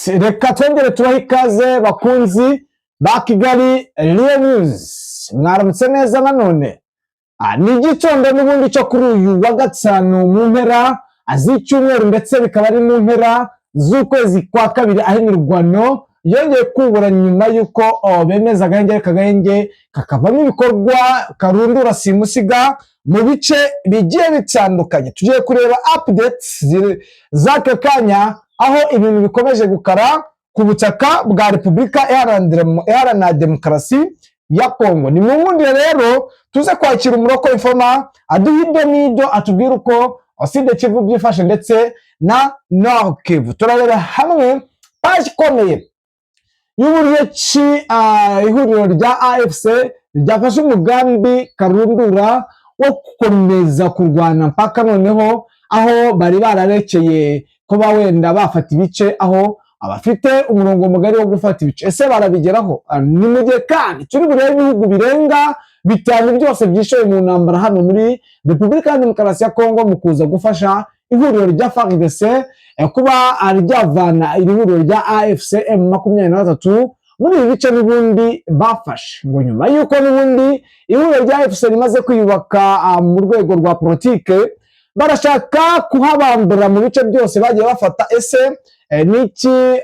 reka twongere tubahe ikaze bakunzi ba Kigali Real News. Mwaramutse neza nanone. Ni igitondo n'ubundi cyo kuri uyu wa gatanu mu mpera z'icyumweru ndetse bikaba ari mu mpera z'ukwezi kwa kabiri, aho imirwano yongeye kubura nyuma y'uko bemeza agahenge kakavamo ibikorwa karundura simusiga mu bice bigiye bitandukanye. Tugiye kureba updates z'aka kanya aho ibintu bikomeje gukara ku butaka bwa Repubulika Iharanira Demokarasi ya Kongo. Ni mu wundi rero tuze kwakira umuroko informa aduhide nido atubwira uko Sud Kivu byifashe ndetse na Nord Kivu. Turareba hamwe page ikomeye y'uburyo ki ihuriro rya AFC ryafashe umugambi karundura wo gukomeza kurwana mpaka noneho aho bari bararekeye kuba wenda bafata ibice, aho abafite umurongo mugari wo gufata ibice. Ese barabigeraho? Ni mu gihe kandi turi burebe ibihugu birenga bitanu byose byishoye mu ntambara hano muri Repubulika ya Demokarasi ya Kongo mu kuza gufasha ihuriro rya FARDC kuba ryavana ihuriro rya AFC M23 muri ibi bice n'ubundi bafashe. Ngo nyuma y'uko n'ubundi ihuriro rya AFC rimaze kwiyubaka mu rwego rwa politike, barashaka kuhabambura mu bice byose bagiye bafata. Ese niki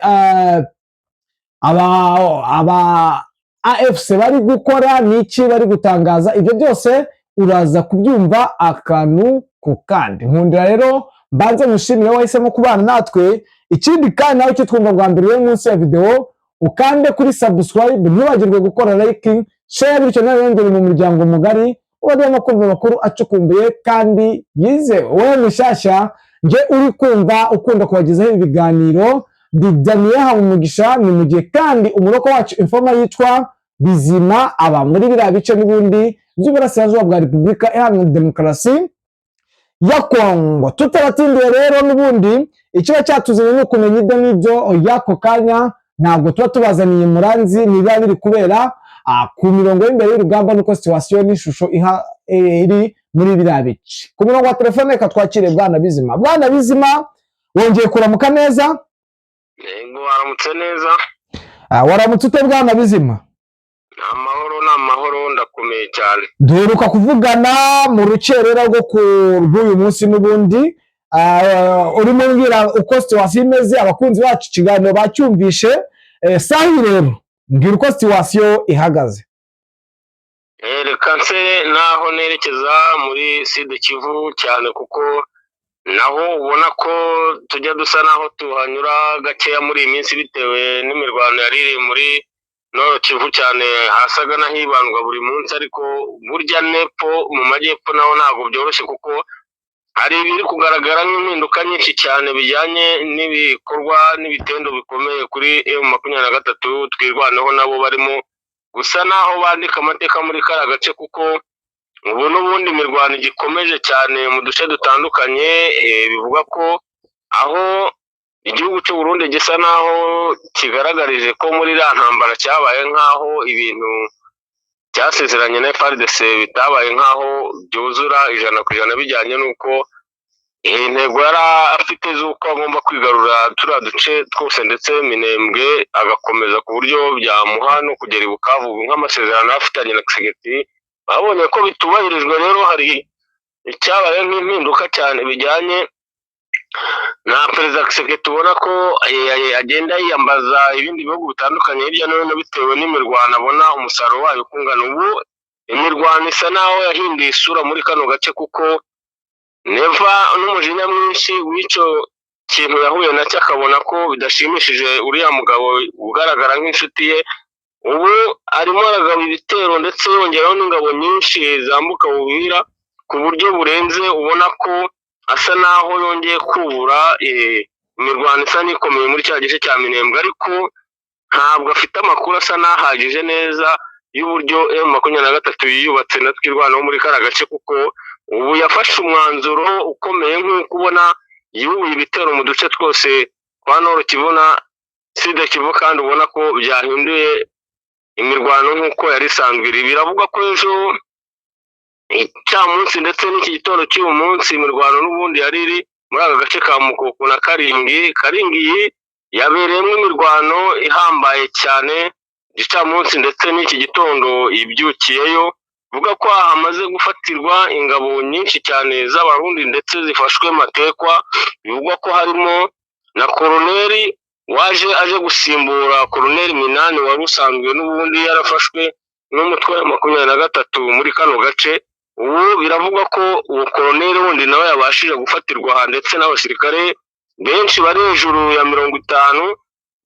aba AFC bari gukora, niki bari gutangaza? Ibyo byose uraza kubyumva akantu ku kandi. Nkundira rero mbanze mushimire wahisemo kubana natwe. Ikindi kandi nawe kitwumva bwa mbere munsi ya video ukande kuri subscribe, ntibagirwe gukora like, share, bityo nawe wongere mu muryango mugari wabamo kumva makuru acukumbuye kandi yizewe. Wowe mushyashya nje uri kumva ukunda kubagezaho ibiganiro bidaniye Habumugisha, ni mu gihe kandi umuroko wacu informa yitwa Bizima aba muri biriya bice n'ubundi by'uburasirazuba bwa Repubulika Iharanira Demokarasi ya Kongo. Tutaratindiye rero n'ubundi ikiba cyatuzanye no kumenya ibyo n'ibyo y'ako kanya, ntabwo tuba tubazaniye muranzi niba biri kubera ku mirongo y'imbere y'urugamba nuko situation n'ishusho iri muri biriya bice. Ku murongo wa telefone reka twakire Bwana Bizima. Bwana Bizima, wongeye kuramuka neza? Yego, waramutse neza. Waramutse ute Bwana Bizima? Amahoro ndakomeye cyane. Duheruka kuvugana mu rukerera rwo ku rw'uyu munsi n'ubundi urimo mbwira uko situation imeze, abakunzi bacu ikiganiro bacyumvishe. Sahi rero mbwira uko situation ihagaze. Reka nse naho nerekeza muri Sud Kivu cyane, kuko naho ubona ko tujya dusa naho tuhanyura gakeya muri iyi minsi bitewe n'imirwano yariri muri Nord Kivu cyane, hasaga n'ahibandwa buri munsi. Ariko burya nepfo mu majyepfo naho ntabwo byoroshye, kuko hari ibiri kugaragara nk'impinduka nyinshi cyane bijyanye n'ibikorwa n'ibitendo bikomeye kuri M23 twirwanaho nabo barimo gusa naho bandika amateka muri kara gace, kuko ubu n'ubundi imirwano igikomeje cyane mu duce dutandukanye. Bivuga ko aho igihugu cy'u Burundi gisa naho kigaragarije ko muri iriya ntambara cyabaye nk'aho ibintu cyasezeranye na FARDC bitabaye nk'aho byuzura 100% bijyanye n'uko intego yari afite z'uko agomba kwigarura turiya duce twose ndetse Minembwe agakomeza ku buryo byamuha no kugera i Bukavu nk'amasezerano afitanye na Kisegeti. Babonye ko bitubahirijwe, rero hari icyabaye nk'impinduka cyane bijyanye na Perezida Kisegeti, ubona ko agenda yiyambaza ibindi bihugu bitandukanye hirya no hino bitewe n'imirwano abona umusaruro wayo ukungana. Ubu imirwano isa naho yahinduye isura muri kano gace, kuko neva n'umujinya mwinshi w'icyo kintu yahuye nacyo akabona ko bidashimishije uriya mugabo ugaragara nk'inshuti ye. Ubu arimo aragaba ibitero ndetse yongeraho n'ingabo nyinshi zambuka Bubira ku buryo burenze, ubona ko asa naho yongeye kubura imirwano isa n'ikomeye muri cya gice cya Minembwe. Ariko ntabwo afite amakuru asa n'ahagije neza y'uburyo M23 yiyubatse na twirwanaho muri kara gace, kuko ubu yafashe umwanzuro ukomeye nk'uko ubona yubuye ibitero mu duce twose kwa Nord Kivu na Sud Kivu, kandi ubona ko byahinduye imirwano nk'uko yari isanzwe iri. Biravuga ko ejo munsi ndetse n'iki gitondo cy'uyu munsi imirwano n'ubundi yari iri muri aka gace ka Mukoko na Karingi yabereyemo imirwano ihambaye cyane gicamunsi ndetse n'iki gitondo ibyukiyeyo, vuga ko hamaze gufatirwa ingabo nyinshi cyane z'abarundi ndetse zifashwe matekwa, bivugwa ko harimo na koroneri waje aje gusimbura koroneri Minani wari usanzwe n'ubundi yarafashwe n'umutwe wa 23 muri kano gace. Ubu biravugwa ko uwo koroneri wundi nawe yabashije gufatirwa ndetse n'abasirikare benshi bari hejuru ya 50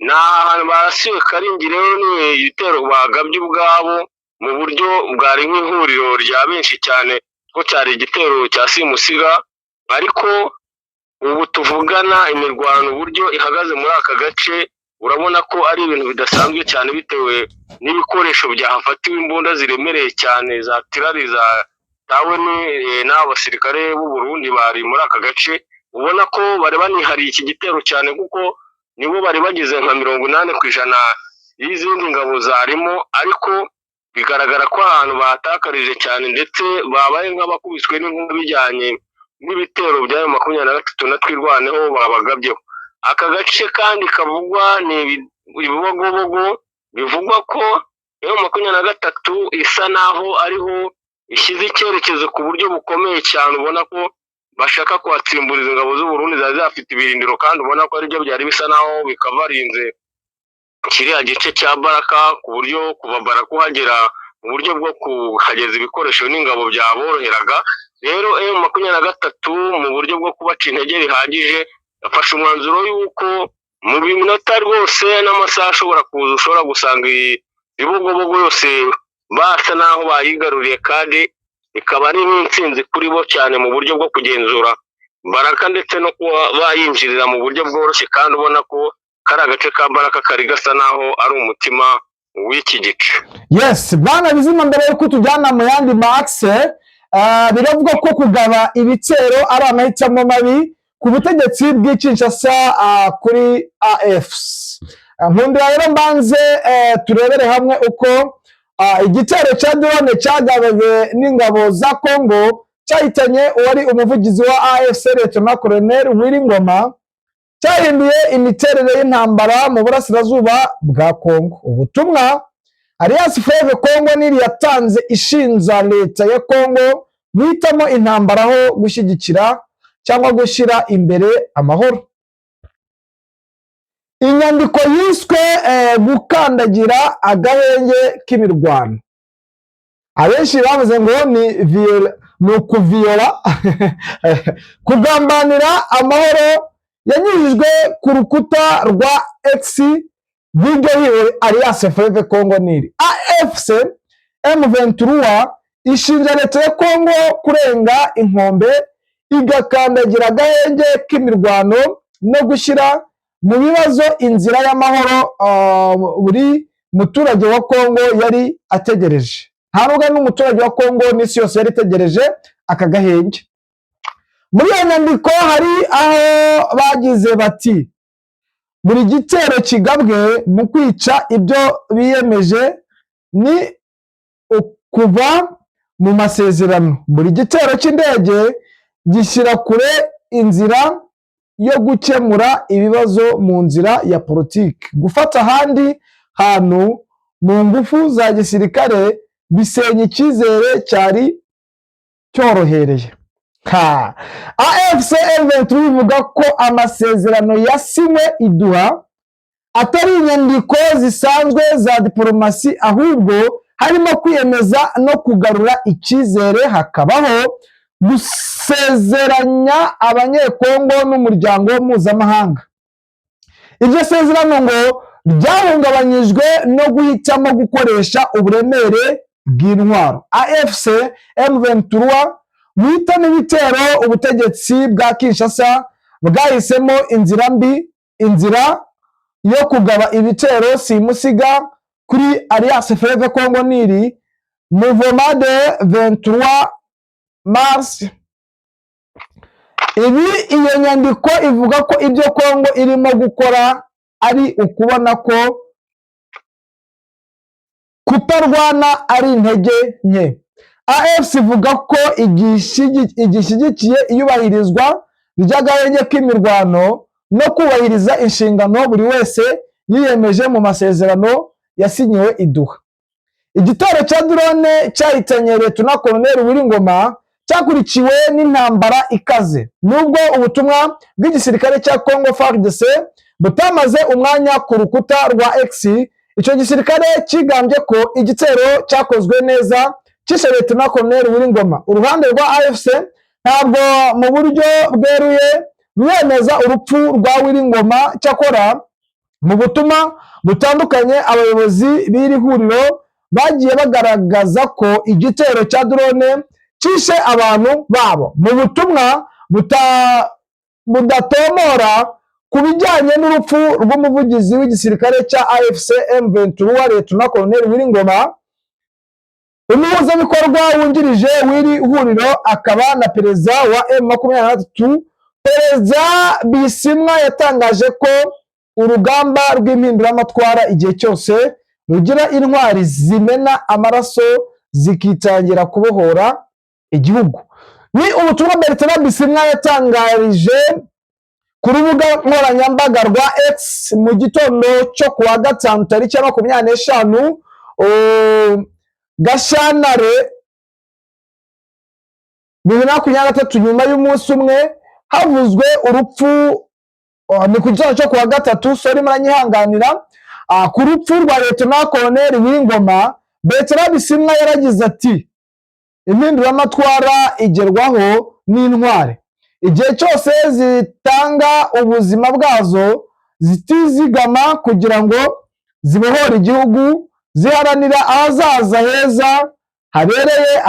n'ahantu barasiwe Karingire n'ibitero bagabye ubwabo mu buryo bwari nk'ihuriro rya benshi cyane ko cyari igitero cya simusiga. Ariko ubu tuvugana imirwano uburyo ihagaze muri aka gace, urabona ko ari ibintu bidasanzwe cyane bitewe n'ibikoresho byahafatiwe, imbunda ziremereye cyane za tirari za tawe n'abasirikare b'u Burundi bari muri aka gace. Ubona ko bari banihariye iki gitero cyane kuko nibo bari bagize nka 80% y'izindi ngabo zarimo, ariko bigaragara ko ahantu batakarije cyane ndetse babaye nk'abakubiswe n'inkuba bijyanye n'ibitero bya 23 na twirwaneho babagabyeho. Aka gace kandi kavugwa ni ibibogobogo, bivugwa ko 23 isa naho ariho ishyize icyerekezo ku buryo bukomeye cyane, ubona ko bashaka kwatsimburiza ingabo z'u Burundi zari zafite ibirindiro, kandi ubona ko ari byo byari bisa naho bikavarinze kiriya gice cya Baraka, ku buryo kuva Baraka uhagera mu buryo bwo kuhageza ibikoresho n'ingabo byaboroheraga. Rero M23 mu buryo bwo kubaca intege bihagije yafashe umwanzuro y'uko mu minota rwose n'amasaha ushobora gusanga ibibogobogo yose basa naho bayigaruriye, kandi ikaba ari n'intsinzi kuri bo cyane mu buryo bwo kugenzura Baraka ndetse no kuba bayinjirira mu buryo bworoshye, kandi ubona ko kari agace ka Baraka kari gasa naho ari umutima w'iki gice. Yes, bana bizima, mbere yuko tujyana mu yandi maxe, biravuga ko kugaba ibitero ari amahitamo mabi ku butegetsi bw'Kinshasa kuri AFC. Nkundira rero mbanze turebere hamwe uko igitero cya drone cyagabawe n'ingabo za Congo cyahitanye uwari umuvugizi wa AFC Lieutenant Colonel Wiringoma, cyahinduye imiterere y'intambara mu burasirazuba bwa Congo. Ubutumwa Alliance Fleuve Congo niri yatanze ishinja leta ya Congo guhitamo intambara aho gushyigikira cyangwa gushyira imbere amahoro. Inyandiko yiswe gukandagira agahenge k'imirwano, abenshi bavuze ngo ni ukuviola kugambanira amahoro, yanyujijwe ku rukuta rwa X rw'iryo Alliance Fleuve Congo niri. AFC M23 ishinja leta ya Congo kurenga inkombe, igakandagira agahenge k'imirwano no gushyira mu bibazo inzira y'amahoro buri muturage wa Congo yari ategereje. Ntabwo n'umuturage wa Congo n'isi yose yari itegereje aka gahenge. Muri iyo nyandiko hari aho bagize bati buri gitero kigabwe mu kwica ibyo biyemeje ni ukuva mu masezerano. Buri gitero cy'indege gishyira kure inzira yo gukemura ibibazo mu nzira ya politiki. Gufata ahandi hantu mu ngufu za gisirikare bisenya icyizere cyari cyorohereye. AFC M23 ivuga ko amasezerano yasinywe iduha atari inyandiko zisanzwe za diplomasi, ahubwo harimo kwiyemeza no kugarura icyizere, hakabaho gusezeranya abanyekongo n'umuryango mpuzamahanga. Iryo sezerano ngo ryahungabanyijwe no guhitamo gukoresha uburemere bw'intwaro. AFC M23 guhitamo ibitero, ubutegetsi bwa Kinshasa bwahisemo inzira mbi, inzira yo kugaba ibitero simusiga kuri Alliance Fleuve Congo niri Mouvement de 23 Mars. Iyo nyandiko ivuga ko ibyo Congo irimo gukora ari ukubona ko kutarwana ari intege nke. AFC ivuga ko igishyigikiye iyubahirizwa ry'agahenge k'imirwano no kubahiriza inshingano buri wese yiyemeje mu masezerano yasinyiwe i Doha. Igitero cya drone cyahitanye Lt Colonel Uwiringoma cyakurikiwe n'intambara ikaze, nubwo ubutumwa bw'igisirikare cya Congo FARDC butamaze umwanya ku rukuta rwa X. Icyo gisirikare kigambye ko igitero cyakozwe neza cyishe Lt Colonel Uwiringoma. Uruhande rwa AFC ntabwo mu buryo bweruye rwemeza urupfu rwa Uwiringoma, cyakora mu butumwa butandukanye abayobozi b'iri huriro bagiye bagaragaza ko igitero cya drone cyishe abantu babo. Mu butumwa budatomora ku bijyanye n'urupfu rw'umuvugizi w'igisirikare cya AFC M23 Lt Colonel Uwiringoma, umuhuzabikorwa wungirije w'iri huriro akaba na perezida wa M23 Perezida Bisimwa yatangaje ko urugamba rw'impinduramatwara igihe cyose rugira intwari zimena amaraso zikitangira kubohora igihugu. Ni ubutumwa Bertrand Bisimwa yatangarije ku rubuga nkoranyambaga rwa X mu gitondo cyo kuwa gatanu tariki ya 25 Gashyantare 2023, nyuma y'umunsi umwe havuzwe urupfu ni ku gitondo cyo kuwa gatatu, sorry muranyihanganira, ku rupfu rwa Lt Colonel Uwiringoma. Bertrand Bisimwa yaragize ati impinduramatwara igerwaho n'intwari igihe cyose zitanga ubuzima bwazo zitizigama kugira ngo zibohore igihugu, ziharanira ahazaza heza habereye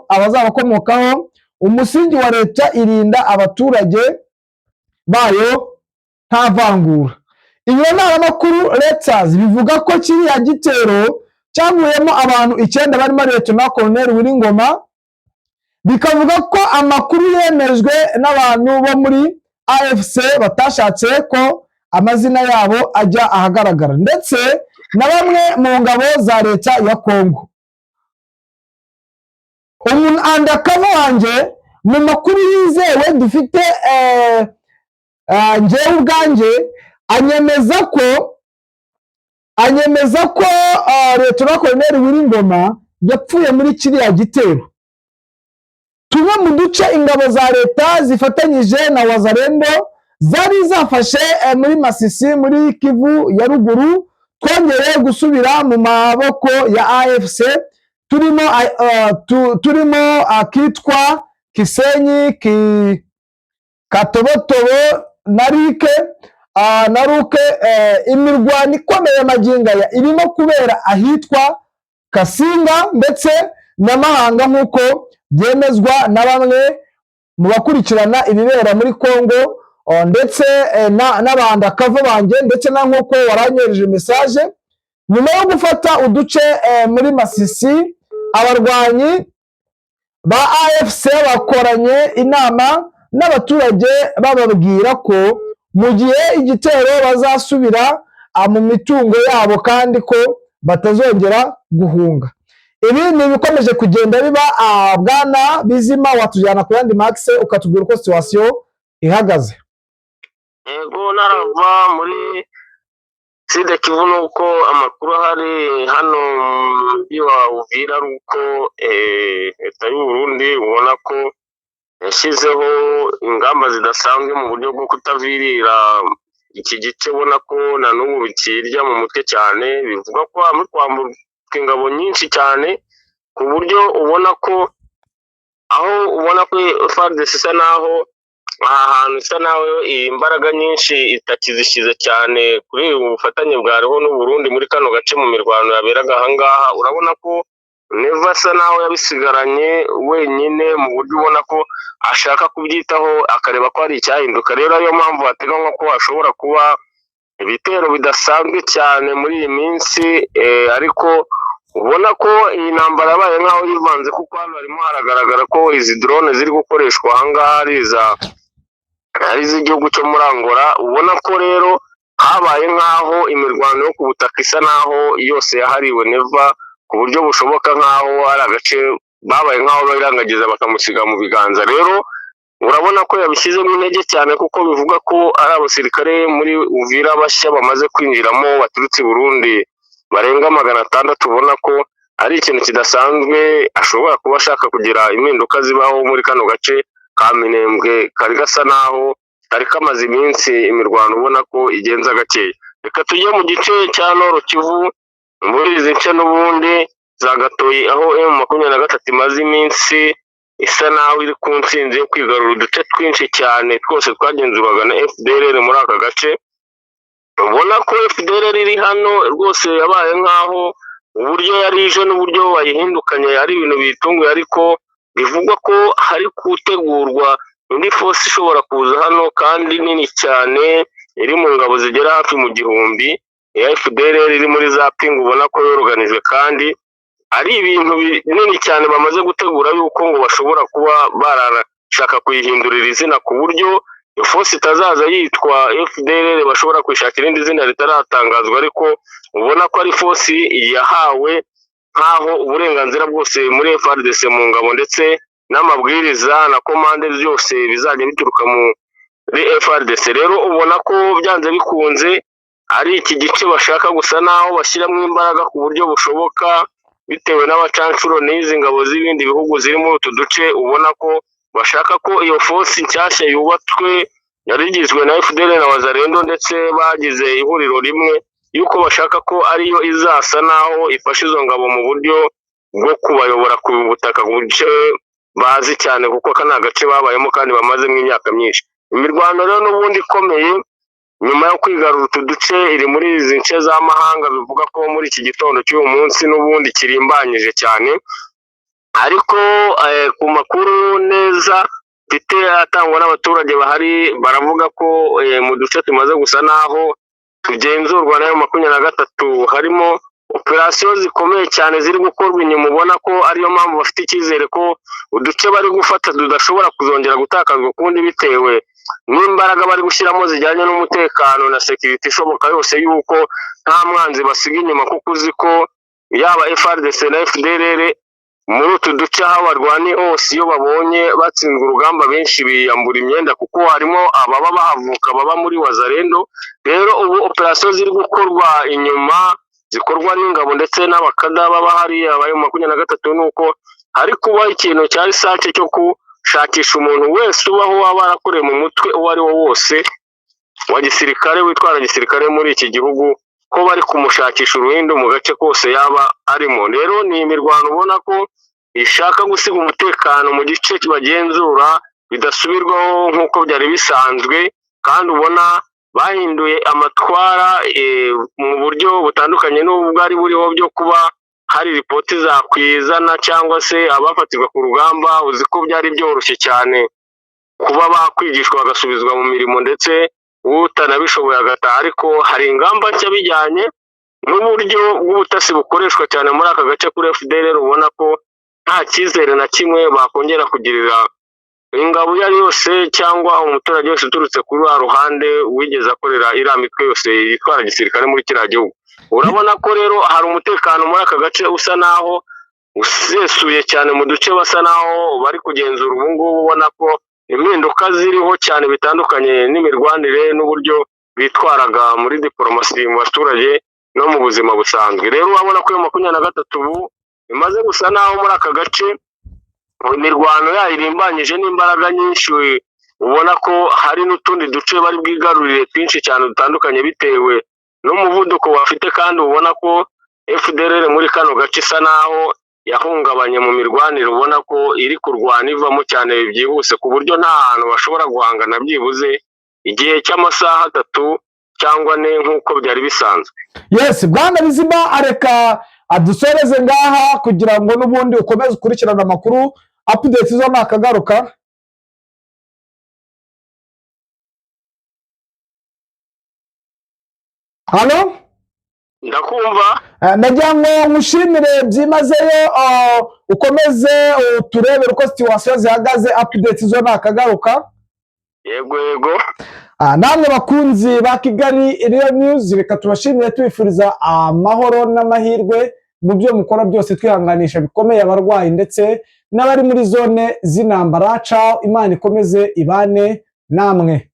abazabakomokaho. Umusingi wa leta irinda abaturage bayo nta vangura. Ibiro ntaramakuru Reuters bivuga ko kiriya gitero cyaguyemo abantu 9 barimo Lt Colonel Uwiringoma, bikavuga ko amakuru yemejwe n'abantu bo muri AFC batashatse ko amazina yabo ajya ahagaragara, ndetse na bamwe mu ngabo za leta ya Congo. Undercover wanjye mu makuru yizewe dufite njyewe ubwanjye anyemeza ko Lt Colonel Uwiringoma yapfuye muri kiriya gitero. Tumwe mu duce ingabo za leta zifatanyije na Wazalendo zari zafashe muri Masisi muri Kivu ya ruguru twongeye gusubira mu maboko ya AFC, turimo akitwa Kisenyi, Katobotobo na Ruke. Imirwano ikomeye magingaya irimo kubera ahitwa Kasinga ndetse na Mahanga, nk'uko byemezwa na bamwe mu bakurikirana ibibera muri Congo, ndetse n'abandakava banjye, ndetse na nk'uko waranyohereje message. Nyuma yo gufata uduce muri Masisi, abarwanyi ba AFC bakoranye inama n'abaturage bababwira ko mu gihe igitero bazasubira mu mitungo yabo kandi ko batazongera guhunga. Ibi ni ibikomeje kugenda biba. Bwana Bizima, watujyana ku yandi Max ukatubwira uko situation ihagaze? Yego, narava muri Sud Kivu nuko amakuru ahari hano wa Uvira ari uko leta y'u Burundi ubona ko yashyizeho ingamba zidasanzwe mu buryo bwo kutavirira iki gice, ubona ko na n'ubu bikirya mu mutwe cyane. Bivuga ko muri kwamburwa ingabo nyinshi cyane ku buryo ubona ko aho ubona ko FARDC isa naho ahantu isa naho imbaraga nyinshi itakizishyize cyane kuri ubu bufatanye bwariho n'u Burundi muri kano gace mu mirwano yaberaga ahangaha. Urabona ko Neva asa naho yabisigaranye wenyine mu buryo ubona ko ashaka kubyitaho akareba ko hari icyahinduka. Rero ariyo mpamvu hateganywa ko hashobora kuba ibitero bidasanzwe cyane muri iyi minsi, ariko ubona ko iyi ntambara yabaye nk'aho yivanze, kuko hano harimo haragaragara ko izi drone ziri gukoreshwa ahangaha ari iz'igihugu cyo muri Angola. Ubona ko rero habaye nk'aho imirwano yo ku butaka isa naho yose yahariwe Neva, ku buryo bushoboka nk'aho ari agace babaye nk'aho birangagiza bakamusiga mu biganza. Rero urabona ko yabishyizemo intege cyane kuko bivuga ko ari abasirikare muri Uvira bashya bamaze kwinjiramo baturutse i Burundi barenga 600, ubona ko ari ikintu kidasanzwe ashobora kuba ashaka kugira impinduka zibaho muri kano gace ka Minembwe kari gasa naho kari kamaze iminsi imirwano ubona ko igenza gakeya. Reka tujye mu gice cya Nord Kivu muri izi nce n'ubundi za Gatoyi aho M23 imaze iminsi isa naho iri ku ntsinzi yo kwigarura uduce twinshi cyane twose twagenzurwaga na FDLR muri aka gace. Ubona ko FDLR iri hano rwose yabaye nkaho uburyo yari ije n'uburyo bayihindukanye ari ibintu bitunguye, ariko bivugwa ko hari gutegurwa indi force ishobora kuza hano kandi nini cyane iri mu ngabo zigera hafi mu 1000 ya FDLR iri muri za ping, ubona ko yoroganijwe kandi ari ibintu binini cyane bamaze gutegura yuko ngo bashobora kuba barashaka kuyihindurira izina ku buryo iyo force itazaza yitwa FDLR, bashobora kwishakira irindi zina ritaratangazwa, ariko ubona ko ari force yahawe nkaho uburenganzira bwose muri FARDC mu ngabo ndetse n'amabwiriza na komande byose bizajya bituruka muri FARDC. Rero ubona ko byanze bikunze ari iki gice bashaka gusa naho bashyiramo imbaraga ku buryo bushoboka bitewe n'abacancuro n'izi ngabo z'ibindi bihugu ziri muri utu duce. Ubona ko bashaka ko iyo force nshyashya yubatswe yarigizwe na FDL na Wazalendo ndetse bagize ihuriro rimwe yuko bashaka ko ariyo izasa naho ifasha izo ngabo mu buryo bwo kubayobora ku butaka buce bazi cyane kuko kana gace babayemo kandi bamazemo imyaka myinshi. Imirwano rero n'ubundi ikomeye nyuma yo kwigarura utu duce iri muri izi nce z'amahanga, bivuga ko muri iki gitondo cy'uyu munsi n'ubundi kirimbanyije cyane, ariko ku makuru neza mfite atangwa n'abaturage bahari baravuga ko mu duce tumaze gusa naho tugenzurwa na M23 harimo operasiyo zikomeye cyane ziri gukorwa inyuma, ubona ko ariyo mpamvu bafite icyizere ko uduce bari gufata tudashobora kuzongera gutakazwa kundi bitewe n'imbaraga bari gushyiramo zijyanye n'umutekano na security ishoboka yose, yuko nta mwanzi basiga inyuma, kuko uzi ko yaba FARDC na FDLR muri utu duce aho barwaniye hose iyo babonye batsinzwe urugamba benshi biyambura imyenda kuko harimo ababa bahavuka baba muri Wazalendo. Rero ubu operasiyo ziri gukorwa inyuma zikorwa n'ingabo ndetse n'abakada baba hariya abaye 23 nuko hari kuba ikintu cya research cyo gushakisha umuntu wese ubaho waba arakoreye mu mutwe uwo ari wo wose wa gisirikare witwara gisirikare muri iki gihugu, ko bari kumushakisha uruhindo mu gace kose yaba arimo. Rero ni imirwano ubona ko ishaka gusiga umutekano mu gice kibagenzura bidasubirwaho nk'uko byari bisanzwe, kandi ubona bahinduye amatwara mu buryo butandukanye n'ubwo ari buriho byo kuba hari ripoti zakwizana cyangwa se abafatirwa ku rugamba. Uzi ko byari byoroshye cyane kuba bakwigishwa bagasubizwa mu mirimo ndetse utanabishoboye agataha, ariko hari ingamba nshya bijyanye n'uburyo bw'ubutasi bukoreshwa cyane muri aka gace kuri FDLR. Ubona ko nta cyizere na kimwe bakongera kugirira ingabo iyo ari yose cyangwa umuturage wese uturutse kuri wa ruhande wigeze akorera iriya mitwe yose yitwara gisirikare muri kiriya gihugu. Urabona ko rero hari umutekano muri aka gace usa naho usesuye cyane mu duce basa naho bari kugenzura ubu ngubu, ubona ko impinduka ziriho cyane bitandukanye n'imirwanire n'uburyo bitwaraga muri diplomasi mu baturage no mu buzima busanzwe. Rero urabona ko 23 ubu imaze gusa naho muri aka gace imirwano yayirimbanyije n'imbaraga nyinshi, ubona ko hari n'utundi duce bari bwigarurire twinshi cyane dutandukanye bitewe n'umuvuduko bafite, kandi ubona ko FDLR muri kano gace isa naho yahungabanye mu mirwanire, ubona ko iri kurwana ivamo cyane byihuse ku buryo nta hantu bashobora guhangana byibuze igihe cy'amasaha 3 cyangwa 4 nk'uko byari bisanzwe. Yes, Bwana Bizima areka adusoreze ngaha kugira ngo n'ubundi ukomeze ukurikirana amakuru update zo nakagaruka. Halo? Ndakumva. Nagira ngo mushimire byimazeyo, ukomeze uturebere uko situation zihagaze update zo nakagaruka. Yego yego. Namwe bakunzi ba Kigali Real News, reka tubashimire tubifuriza amahoro n'amahirwe mu byo mukora byose, twihanganisha bikomeye abarwayi ndetse n'abari muri zone z'intambara. Ciao, Imana ikomeze ibane namwe.